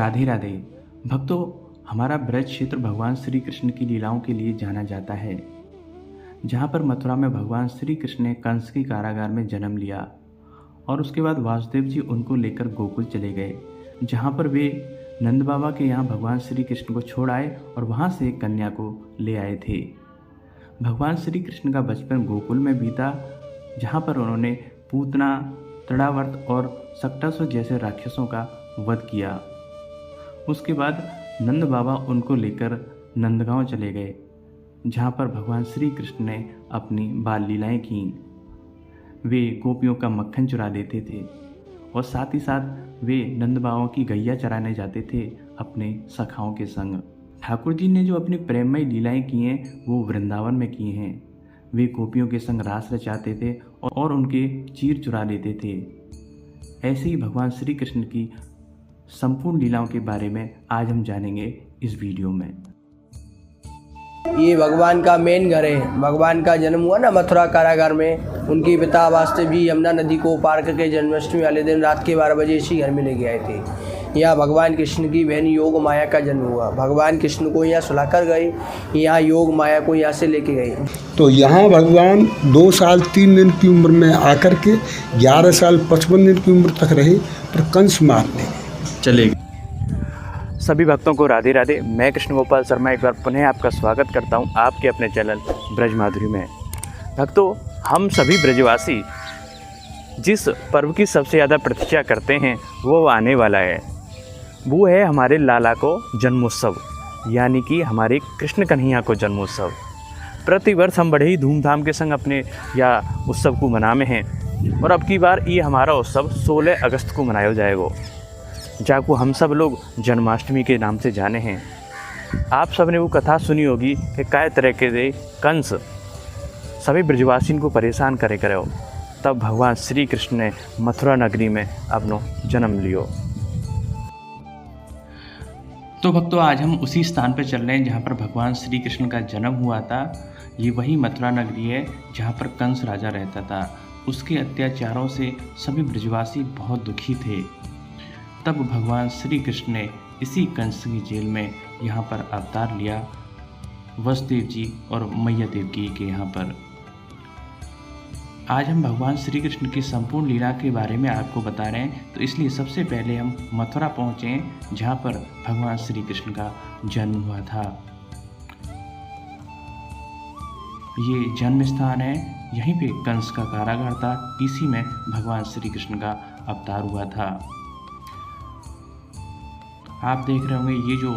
राधे राधे। भक्तों, हमारा ब्रज क्षेत्र भगवान श्री कृष्ण की लीलाओं के लिए जाना जाता है, जहाँ पर मथुरा में भगवान श्री कृष्ण ने कंस के कारागार में जन्म लिया और उसके बाद वासुदेव जी उनको लेकर गोकुल चले गए, जहाँ पर वे नंद बाबा के यहाँ भगवान श्री कृष्ण को छोड़ आए और वहाँ से एक कन्या को ले आए थे। भगवान श्री कृष्ण का बचपन गोकुल में बीता, जहाँ पर उन्होंने पूतना, तड़ावर्त और सक्टासुर जैसे राक्षसों का वध किया। उसके बाद नंद बाबा उनको लेकर नंदगांव चले गए, जहाँ पर भगवान श्री कृष्ण ने अपनी बाल लीलाएँ की। वे गोपियों का मक्खन चुरा लेते थे और साथ ही साथ वे नंद बाबा की गैया चराने जाते थे अपने सखाओं के संग। ठाकुर जी ने जो अपनी प्रेममयी लीलाएं की हैं वो वृंदावन में की हैं। वे गोपियों के संग रास रचाते थे और उनके चीर चुरा लेते थे। ऐसे ही भगवान श्री कृष्ण की संपूर्ण लीलाओं के बारे में आज हम जानेंगे इस वीडियो में। ये भगवान का मेन घर है। भगवान का जन्म हुआ ना मथुरा कारागार में। उनके पिता वासुदेव जी यमुना नदी को पार करके जन्माष्टमी वाले दिन रात के 12 बजे इसी घर में ले गए थे। यहाँ भगवान कृष्ण की बहन योग माया का जन्म हुआ। भगवान कृष्ण को यहाँ सुलाकर गए, यहाँ योग माया को यहाँ से लेके गए। तो यहाँ भगवान 2 साल 3 दिन की उम्र में आकर के 11 साल 55 दिन की उम्र तक रहे, पर कंस मारने चले गए। सभी भक्तों को राधे राधे। मैं कृष्ण गोपाल शर्मा एक बार पुनः आपका स्वागत करता हूं आपके अपने चैनल ब्रज माधुरी में। भक्तों, हम सभी ब्रजवासी जिस पर्व की सबसे ज़्यादा प्रतीक्षा करते हैं वो आने वाला है। वो है हमारे लाला को जन्मोत्सव, यानी कि हमारे कृष्ण कन्हैया को जन्मोत्सव। प्रतिवर्ष हम बड़े ही धूमधाम के संग अपने या उत्सव को मनाते हैं और अब की बार ये हमारा उत्सव 16 अगस्त को मनाया जाएगा, जाको हम सब लोग जन्माष्टमी के नाम से जाने हैं। आप सब ने वो कथा सुनी होगी कि काय तरह के कंस सभी ब्रजवासियों को परेशान करे करो, तब भगवान श्री कृष्ण ने मथुरा नगरी में अपनो जन्म लियो। तो भक्तों, आज हम उसी स्थान पर चल रहे हैं जहाँ पर भगवान श्री कृष्ण का जन्म हुआ था। ये वही मथुरा नगरी है जहाँ पर कंस राजा रहता था। उसके अत्याचारों से सभी ब्रजवासी बहुत दुखी थे। तब भगवान श्री कृष्ण ने इसी कंस की जेल में यहाँ पर अवतार लिया, वसुदेव जी और मैया देवकी के यहाँ पर। आज हम भगवान श्री कृष्ण की संपूर्ण लीला के बारे में आपको बता रहे हैं, तो इसलिए सबसे पहले हम मथुरा पहुँचे, जहाँ पर भगवान श्री कृष्ण का जन्म हुआ था। ये जन्म स्थान है, यहीं पे कंस का कारागार था, इसी में भगवान श्री कृष्ण का अवतार हुआ था। आप देख रहे होंगे ये जो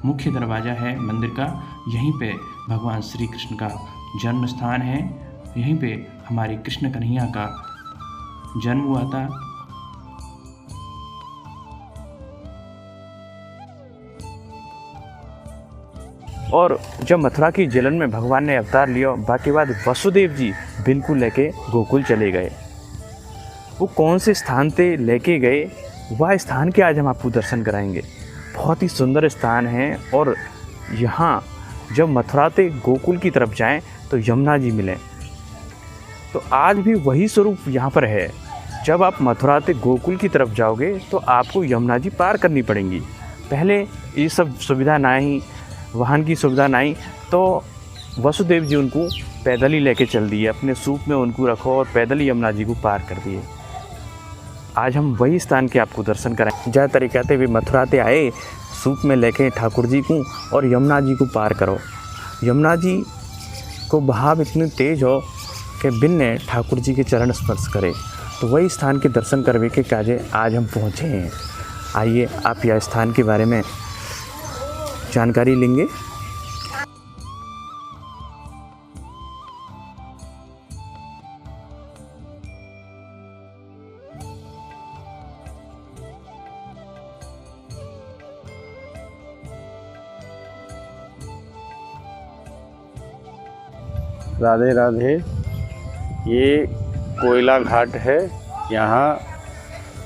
मुख्य दरवाज़ा है मंदिर का, यहीं पे भगवान श्री कृष्ण का जन्म स्थान है। यहीं पे हमारे कृष्ण कन्हैया का जन्म हुआ था। और जब मथुरा की जेलन में भगवान ने अवतार लिया, बाकी बाद वसुदेव जी बिल्कुल लेके गोकुल चले गए। वो कौन से स्थान पे लेके गए, वह स्थान के आज हम आपको दर्शन कराएंगे। बहुत ही सुंदर स्थान है और यहाँ जब मथुरा से गोकुल की तरफ जाएं तो यमुना जी मिलें, तो आज भी वही स्वरूप यहाँ पर है। जब आप मथुरा से गोकुल की तरफ जाओगे तो आपको यमुना जी पार करनी पड़ेंगी। पहले ये सब सुविधा नहीं, वाहन की सुविधा नहीं, तो वसुदेव जी उनको पैदल ही लेके चल दिए, अपने सूप में उनको रखो और पैदल ही यमुना जी को पार कर दिए। आज हम वही स्थान के आपको दर्शन कराएं। जहाँ तरीक़ा से वे मथुरा से आए, सूप में लेके ठाकुर जी को और यमुना जी को पार करो। यमुना जी को बहाव इतनी तेज हो कि बिन ठाकुर जी के चरण स्पर्श करे, तो वही स्थान के दर्शन करवे के काजे आज हम पहुँचे हैं। आइए आप यह स्थान के बारे में जानकारी लेंगे। राधे राधे। ये कोयला घाट है। यहाँ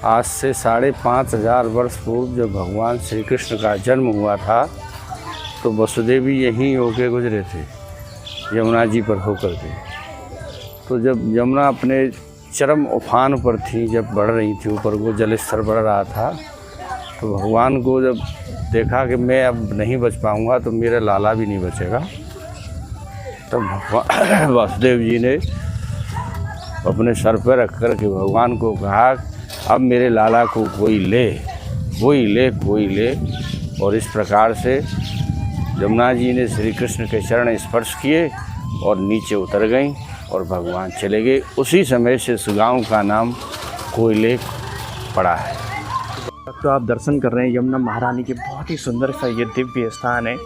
आज से 5,500 वर्ष पूर्व जब भगवान श्री कृष्ण का जन्म हुआ था तो वसुदेव यहीं होके गुजरे थे, यमुना जी पर होकर के। तो जब यमुना अपने चरम उफान पर थी, जब बढ़ रही थी ऊपर को, जल स्तर बढ़ रहा था, तो भगवान को जब देखा कि मैं अब नहीं बच पाऊँगा तो मेरा लाला भी नहीं बचेगा, तब भगवान वासुदेव जी ने अपने सर पर रख कर के भगवान को कहा अब मेरे लाला को कोई ले, कोई ले। और इस प्रकार से यमुना जी ने श्री कृष्ण के चरण स्पर्श किए और नीचे उतर गईं और भगवान चले गए। उसी समय से इस गाँव का नाम कोयले पड़ा है। तो आप दर्शन कर रहे हैं यमुना महारानी के बहुत ही सुंदर सा ये दिव्य स्थान है।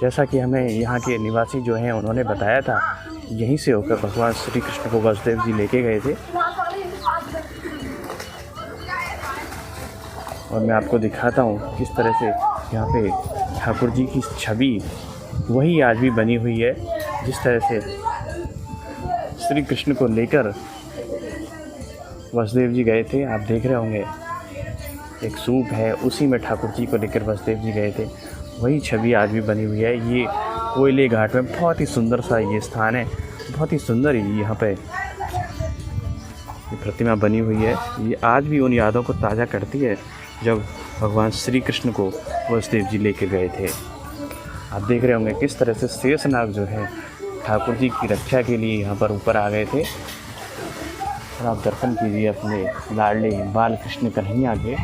जैसा कि हमें यहाँ के निवासी जो हैं उन्होंने बताया था, यहीं से होकर भगवान श्री कृष्ण को वासुदेव जी लेके गए थे। और मैं आपको दिखाता हूँ किस तरह से यहाँ पे ठाकुर जी की छवि वही आज भी बनी हुई है, जिस तरह से श्री कृष्ण को लेकर वासुदेव जी गए थे। आप देख रहे होंगे एक सूप है, उसी में ठाकुर जी को लेकर वासुदेव जी गए थे, वही छवि आज भी बनी हुई है। ये कोयले घाट में बहुत ही सुंदर सा ये स्थान है, बहुत ही सुंदर यहाँ पे ये प्रतिमा बनी हुई है। ये आज भी उन यादों को ताज़ा करती है जब भगवान श्री कृष्ण को वासुदेव जी लेके गए थे। आप देख रहे होंगे किस तरह से शेषनाग जो है ठाकुर जी की रक्षा के लिए यहाँ पर ऊपर आ गए थे। और आप दर्शन कीजिए अपने लाडले बाल कृष्ण कन्हैया के।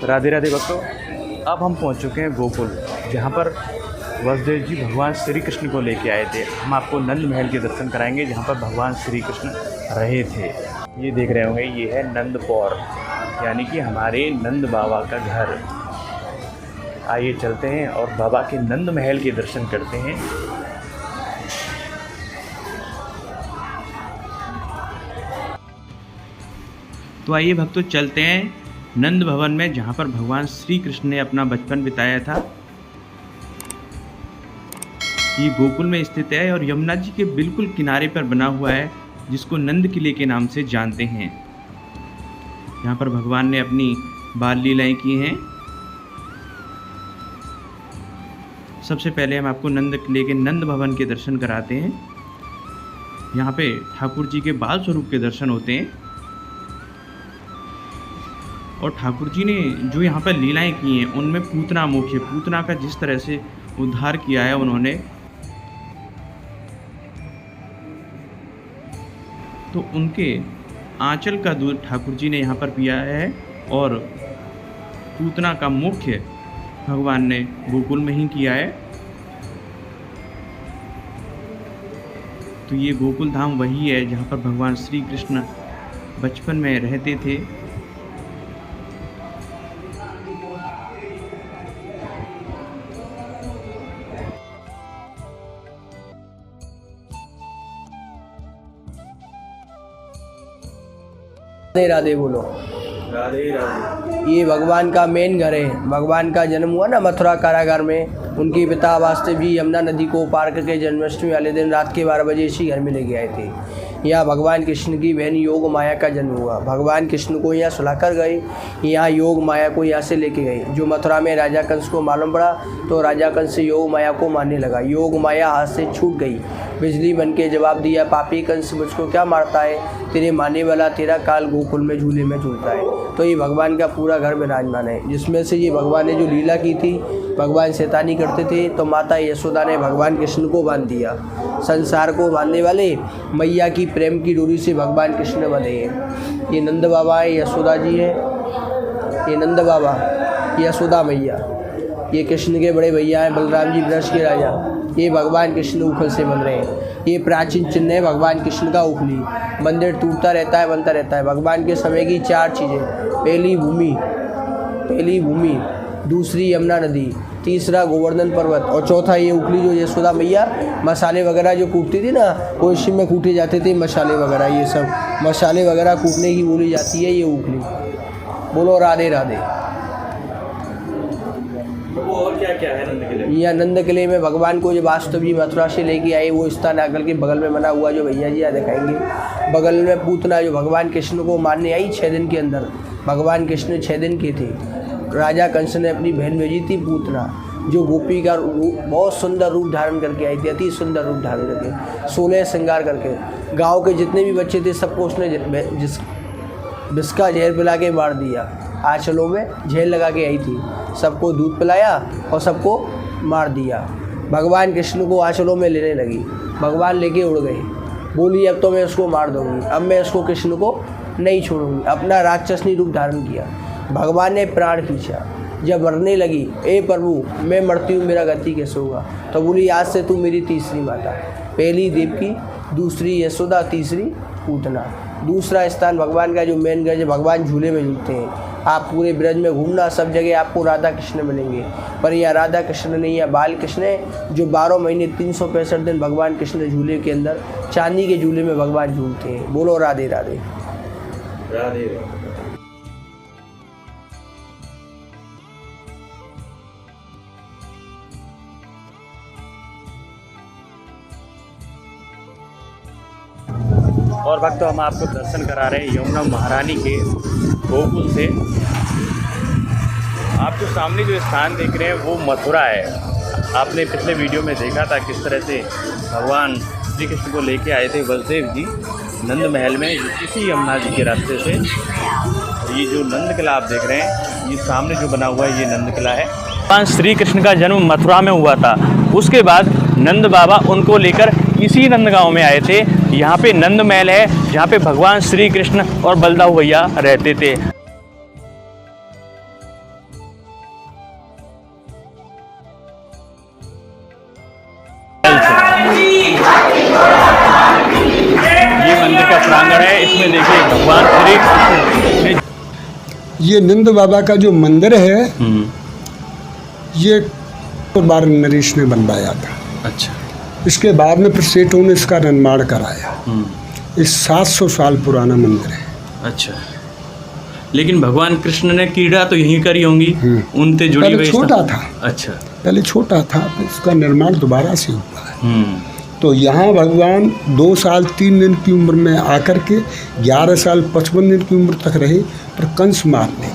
राधे राधे भक्तों, अब हम पहुंच चुके हैं गोकुल, जहां पर वासुदेव जी भगवान श्री कृष्ण को लेके आए थे। हम आपको नंद महल के दर्शन कराएंगे जहां पर भगवान श्री कृष्ण रहे थे। ये देख रहे होंगे, ये है नंदपौर, यानी कि हमारे नंद बाबा का घर। आइए चलते हैं और बाबा के नंद महल के दर्शन करते हैं। तो आइए भक्तों चलते हैं नंद भवन में, जहाँ पर भगवान श्री कृष्ण ने अपना बचपन बिताया था। ये गोकुल में स्थित है और यमुना जी के बिल्कुल किनारे पर बना हुआ है, जिसको नंद किले के नाम से जानते हैं। यहाँ पर भगवान ने अपनी बाल लीलाएं की हैं। सबसे पहले हम आपको नंद किले के नंद भवन के दर्शन कराते हैं। यहाँ पे ठाकुर जी के बाल स्वरूप के दर्शन होते हैं। और ठाकुर जी ने जो यहाँ पर लीलाएं की हैं उनमें पूतना मुख्य, पूतना का जिस तरह से उद्धार किया है उन्होंने, तो उनके आंचल का दूध ठाकुर जी ने यहाँ पर पिया है। और पूतना का मुख्य भगवान ने गोकुल में ही किया है। तो ये गोकुल धाम वही है जहाँ पर भगवान श्री कृष्ण बचपन में रहते थे। राधे राधे बोलो। राधे राधे। ये भगवान का मेन घर है। भगवान का जन्म हुआ ना मथुरा कारागार में, उनके पिता वासुदेव जी यमुना नदी को पार करके जन्माष्टमी वाले दिन रात के 12 बजे इसी घर में ले गए थे। यहाँ भगवान कृष्ण की बहन योग माया का जन्म हुआ। भगवान कृष्ण को यहाँ सुलाकर गए, यहाँ योग माया को यहाँ से लेके गए। जो मथुरा में राजा कंस को मालूम पड़ा तो राजा कंस योग माया को मारने लगा। योग माया हाथ से छूट गई। बिजली बन के जवाब दिया, पापी कंस मुझको क्या मारता है, तेरे मारने वाला तेरा काल गोकुल में झूले में झूलता है। तो ये भगवान का पूरा घर विराजमान है, जिसमें से ये भगवान ने जो लीला की थी, भगवान शैतानी करते थे तो माता यशोदा ने भगवान कृष्ण को बांध दिया। संसार को बांधने वाले मैया की प्रेम की डोरी से भगवान कृष्ण बंधे हैं। ये नंद बाबा है, यशोदा जी है, ये नंद बाबा, यशोदा मैया, ये कृष्ण के बड़े भैया हैं बलराम जी ब्रज के राजा। ये भगवान कृष्ण उखल से बन रहे हैं। ये प्राचीन चिन्ह है भगवान कृष्ण का उखली। मंदिर टूटता रहता है, बनता रहता है। भगवान के समय की 4 चीज़ें, पहली भूमि, दूसरी यमुना नदी, तीसरा गोवर्धन पर्वत और चौथा ये उखली जो यशोदा मैया मसाले वगैरह जो कूटती थी ना, वो इसी में कूटे जाते थे मसाले वगैरह, ये सब मसाले वगैरह कूटने की बोली जाती है ये उखली। बोलो राधे राधे। और क्या क्या है नंद किले? यह नंद किले में भगवान को जो वास्तव जी मथुरा से लेके आए वो स्थान आकर के बगल में बना हुआ जो भैया जी यहाँ दिखाएंगे। बगल में पूतना जो भगवान कृष्ण को मारने आई 6 दिन के अंदर, भगवान कृष्ण 6 दिन के थे, राजा कंस ने अपनी बहन भेजी थी पूतना, जो गोपी का बहुत सुंदर रूप धारण करके आई थी, अति सुंदर रूप धारण करके 16 श्रृंगार करके। गाँव के जितने भी बच्चे थे सबको उसने जिसका जहर पिला के मार दिया। आंचलों में झेल लगा के आई थी, सबको दूध पिलाया और सबको मार दिया। भगवान कृष्ण को आंचलों में लेने लगी, भगवान लेके उड़ गए, बोली अब तो मैं उसको मार दूंगी, अब मैं उसको कृष्ण को नहीं छोड़ूंगी। अपना राक्षसनी रूप धारण किया, भगवान ने प्राण खींचा। जब मरने लगी, ए प्रभु मैं मरती हूँ, मेरा गति कैसे होगा? तो बोली आज से तू मेरी तीसरी माता, पहली देवकी, दूसरी यशोदा, तीसरी पूतना। दूसरा स्थान भगवान का जो मेन गज, भगवान झूले में झूलते हैं। आप पूरे ब्रज में घूमना, सब जगह आपको राधा कृष्ण मिलेंगे, पर यहाँ राधा कृष्ण नहीं है, बाल कृष्ण है, जो 12 महीने 365 दिन भगवान कृष्ण झूले के अंदर चांदी के झूले में भगवान झूलते हैं। बोलो राधे राधे। राधे। और भक्तों हम आपको दर्शन करा रहे हैं यमुना महारानी के गोकुल से। आप जो सामने जो स्थान देख रहे हैं वो मथुरा है। आपने पिछले वीडियो में देखा था किस तरह से भगवान श्री कृष्ण को लेके आए थे बलदेव जी नंद महल में, इसी यमुना जी के रास्ते से। ये जो नंद किला आप देख रहे हैं, ये सामने जो बना हुआ है ये नंद किला है। भगवान श्री कृष्ण का जन्म मथुरा में हुआ था। उसके बाद नंद बाबा उनको लेकर इसी नंदगांव में आए थे। यहाँ पे नंद महल है, जहाँ पे भगवान श्री कृष्ण और बलदाऊ भैया रहते थे। ये मंदिर का प्रांगण है, इसमें देखिए भगवान श्री कृष्ण। ये नंद बाबा का जो मंदिर है ये बार नरेश ने बनवाया था। अच्छा। इसके बाद में फिर सेठों ने इसका निर्माण कराया। ये 700 साल पुराना मंदिर है। अच्छा, लेकिन भगवान कृष्ण ने क्रीड़ा तो यहीं करी होंगी, उनसे जुड़ी हुई। पहले छोटा था। अच्छा, पहले छोटा था, तो इसका निर्माण दोबारा से हुआ है। तो यहाँ भगवान 2 साल 3 दिन की उम्र में आकर के 11 साल 55 दिन की उम्र तक रहे, पर कंस मारने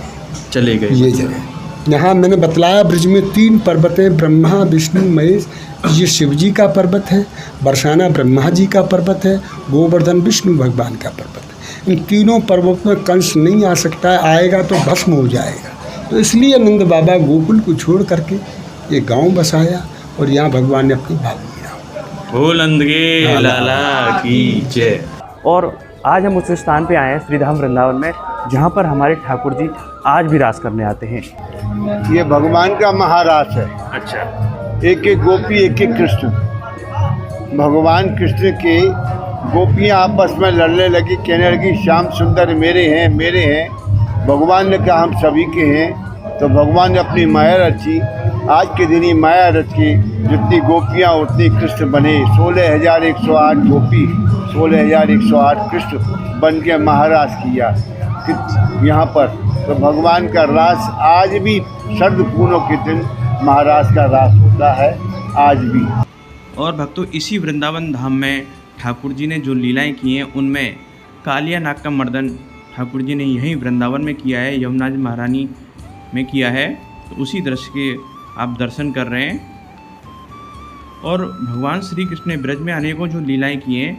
चले गए। ये जगह यहाँ मैंने बतलाया, ब्रज में 3 पर्वत हैं, ब्रह्मा विष्णु महेश। ये शिव जी का पर्वत है, बरसाना ब्रह्मा जी का पर्वत है, गोवर्धन विष्णु भगवान का पर्वत है। इन तीनों पर्वत में कंस नहीं आ सकता है, आएगा तो भस्म हो जाएगा। तो इसलिए नंद बाबा गोकुल को छोड़ करके ये गांव बसाया और यहाँ भगवान ने अपनी भाव लिया। बोल नंद के लाला की जय। और आज हम उस स्थान पे आए हैं श्रीधाम वृंदावन में, जहाँ पर हमारे ठाकुर जी आज भी रास करने आते हैं। ये भगवान का महारास है। अच्छा। एक एक गोपी एक एक कृष्ण। भगवान कृष्ण के गोपियाँ आपस में लड़ने लगी, कहने लगी श्याम सुंदर मेरे हैं मेरे हैं। भगवान ने कहा हम सभी के हैं। तो भगवान ने अपनी माया रची। आज के दिन ही माया रच के जितनी गोपियाँ उतनी कृष्ण बने। 16,108 गोपी, 16,108 कृष्ण बन के महारास किया यहाँ पर। तो भगवान का रास आज भी शरद पूर्णिमा के दिन महाराज का रास होता है आज भी। और भक्तों इसी वृंदावन धाम में ठाकुर जी ने जो लीलाएं की हैं उनमें कालिया नाग का मर्दन ठाकुर जी ने यहीं वृंदावन में किया है, यमुना जी महारानी में किया है। तो उसी दृश्य के आप दर्शन कर रहे हैं। और भगवान श्री कृष्ण ने ब्रज में अनेकों जो लीलाएं की हैं,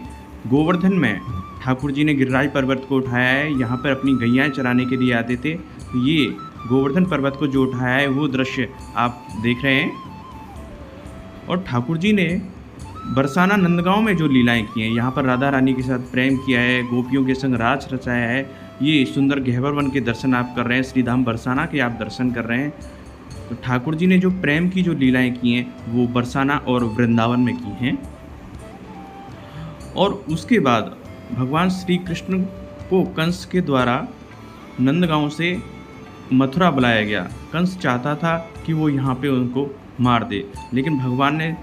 गोवर्धन में ठाकुर जी ने गिरिराज पर्वत को उठाया है, यहाँ पर अपनी गैयाएँ चराने के लिए आते थे। तो ये गोवर्धन पर्वत को जो उठाया है वो दृश्य आप देख रहे हैं। और ठाकुर जी ने बरसाना नंदगांव में जो लीलाएं की हैं, यहाँ पर राधा रानी के साथ प्रेम किया है, गोपियों के संग राज रचाया है। ये सुंदर गहवर वन के दर्शन आप कर रहे हैं, श्रीधाम बरसाना के आप दर्शन कर रहे हैं। तो ठाकुर जी ने जो प्रेम की जो लीलाएं की हैं वो बरसाना और वृंदावन में की हैं। और उसके बाद भगवान श्री कृष्ण को कंस के द्वारा नंदगांव से मथुरा बुलाया गया। कंस चाहता था कि वो यहाँ पे उनको मार दे, लेकिन भगवान ने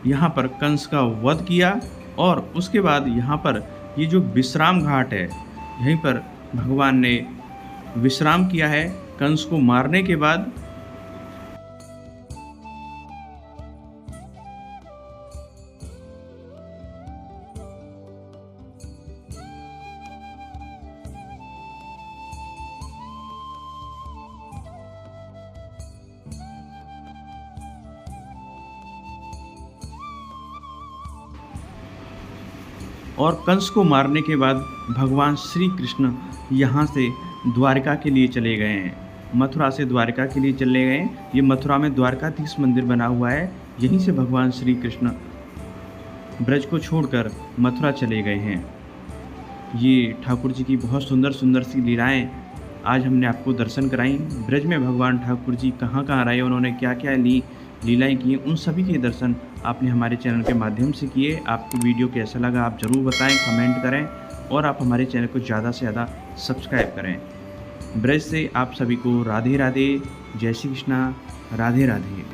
यहाँ पर कंस का वध किया और उसके बाद यहाँ पर ये जो विश्राम घाट है, यहीं पर भगवान ने विश्राम किया है कंस को मारने के बाद। और कंस को मारने के बाद भगवान श्री कृष्ण यहाँ से द्वारका के लिए चले गए हैं, मथुरा से द्वारका के लिए चले गए। ये मथुरा में द्वारकाधीश मंदिर बना हुआ है, यहीं से भगवान श्री कृष्ण ब्रज को छोड़कर मथुरा चले गए हैं। ये ठाकुर जी की बहुत सुंदर सुंदर सी लीलाएं आज हमने आपको दर्शन कराई। ब्रज में भगवान ठाकुर जी कहाँ कहाँ रहे, उन्होंने क्या क्या लीलाएं की, उन सभी के दर्शन आपने हमारे चैनल के माध्यम से किए। आपको वीडियो कैसा लगा आप ज़रूर बताएं, कमेंट करें और आप हमारे चैनल को ज़्यादा से ज़्यादा सब्सक्राइब करें। ब्रज से आप सभी को राधे राधे, जय श्री कृष्णा, राधे राधे।